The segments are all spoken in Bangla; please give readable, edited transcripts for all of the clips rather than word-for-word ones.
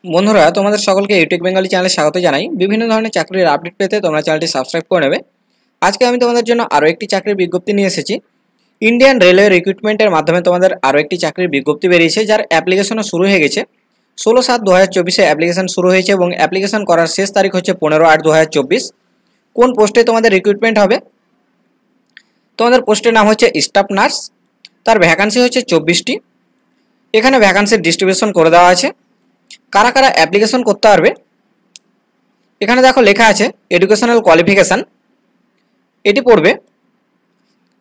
বন্ধুরা তোমাদের সকলকে ইউটিউব বেঙ্গলি চ্যানেলে স্বাগত জানাই। বিভিন্ন ধরনের চাকরির আপডেট পেতে তোমরা চ্যানেলটি সাবস্ক্রাইব করে নেবে। আজকে আমি তোমাদের জন্য আরও একটি চাকরির বিজ্ঞপ্তি নিয়ে এসেছি। ইন্ডিয়ান রেলওয়ে রিক্রুটমেন্টের মাধ্যমে তোমাদের আরও একটি চাকরির বিজ্ঞপ্তি বেরিয়েছে, যার অ্যাপ্লিকেশনও শুরু হয়ে গেছে। 16/7/2024 অ্যাপ্লিকেশন শুরু হয়েছে এবং অ্যাপ্লিকেশন করার শেষ তারিখ হচ্ছে 15/8/2024। কোন পোস্টে তোমাদের রিক্রুটমেন্ট হবে? তোমাদের পোস্টের নাম হচ্ছে স্টাফ নার্স। তার ভ্যাকান্সি হচ্ছে 24টি। এখানে ভ্যাকান্সির ডিস্ট্রিবিউশন করে দেওয়া আছে। কারা কারা অ্যাপ্লিকেশন করতে পারবে এখানে দেখো লেখা আছে এডুকেশনাল কোয়ালিফিকেশান। এটি পড়বে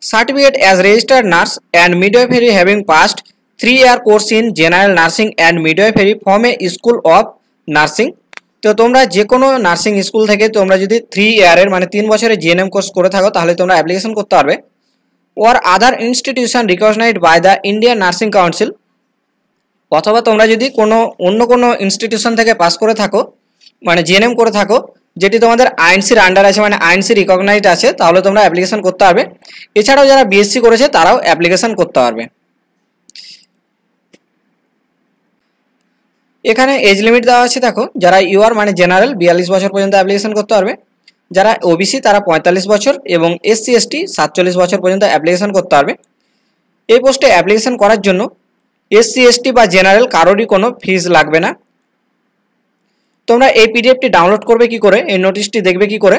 certificate as registered nurse and midwifery having past 3 year course in general nursing and midwifery from a school of nursing. তো তোমরা যে কোনো নার্সিং স্কুল থেকে তোমরা যদি 3 year মানে 3 বছরের জিএনএম কোর্স করে থাকো তাহলে তোমরা অ্যাপ্লিকেশন করতে পারবে। Or other institution recognized by the Indian Nursing Council, অথবা তোমরা যদি অন্য কোনো ইনস্টিটিউশন থেকে পাস করে থাকো মানে জিএনএম করে থাকো যেটি তোমাদের আইএনসির আন্ডার আছে মানে আইএনসি রিকগনাইজড আছে, তাহলে তোমরা অ্যাপ্লিকেশন করতে পারবে। এছাড়াও যারা বিএসসি করেছে তারাও অ্যাপ্লিকেশন করতে পারবে। এখানে এজ লিমিট দেওয়া আছে, দেখো যারা ইউআর মানে জেনারেল 42 বছর পর্যন্ত অ্যাপ্লিকেশন করতে পারবে, যারা ওবিসি তারা 45 বছর এবং এসসি এসটি 47 বছর পর্যন্ত অ্যাপ্লিকেশন করতে পারবে। এই পোস্টে অ্যাপ্লিকেশন করার জন্য এসসি এসটি বা জেনারেল কারোরই কোনো ফিস লাগবে না। তোমরা এই পিডিএফটি ডাউনলোড করবে কি করে, এই নোটিশটি দেখবে কি করে?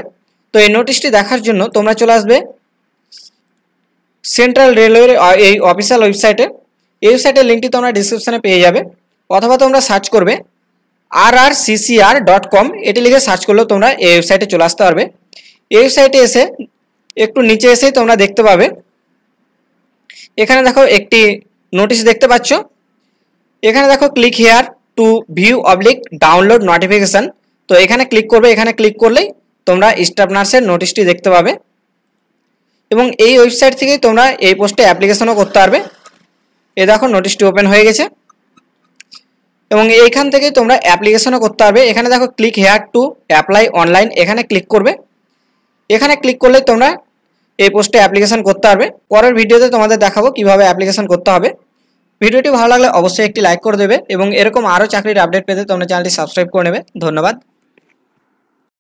তো এই নোটিশটি দেখার জন্য তোমরা চলে আসবে সেন্ট্রাল রেলওয়ের এই অফিসিয়াল ওয়েবসাইটে। এই ওয়েবসাইটের লিঙ্কটি তোমরা ডিসক্রিপশানে পেয়ে যাবে, অথবা তোমরা সার্চ করবে rrccr.com, এটি লিখে সার্চ করলেও তোমরা এই ওয়েবসাইটে চলে আসতে পারবে। এই ওয়েবসাইটে এসে একটু নিচে এসেই তোমরা দেখতে পাবে, এখানে দেখো একটি নোটিশ দেখতে পাচ্ছ। এখানে দেখো click here two view oblique download notification. তো এখানে ক্লিক করবে, এখানে ক্লিক করলেই তোমরা স্টাফ নার্সের নোটিশটি দেখতে পাবে এবং এই ওয়েবসাইট থেকেই তোমরা এই পোস্টে অ্যাপ্লিকেশনও করতে পারবে। এ দেখো নোটিশটি ওপেন হয়ে গেছে এবং এইখান থেকেই তোমরা অ্যাপ্লিকেশনও করতে পারবে। এখানে দেখো click here to apply online, এখানে ক্লিক করবে। এখানে ক্লিক করলে তোমরা এই পোস্টে অ্যাপ্লিকেশন করতে পারবে। পরের ভিডিওতে তোমাদের দেখাবো কিভাবে অ্যাপ্লিকেশন করতে হবে। ভিডিওটি ভালো লাগলে অবশ্যই একটি লাইক করে দেবে এবং এরকম আরও চাকরির আপডেট পেতে তোমরা চ্যানেলটি সাবস্ক্রাইব করে নেবে। ধন্যবাদ।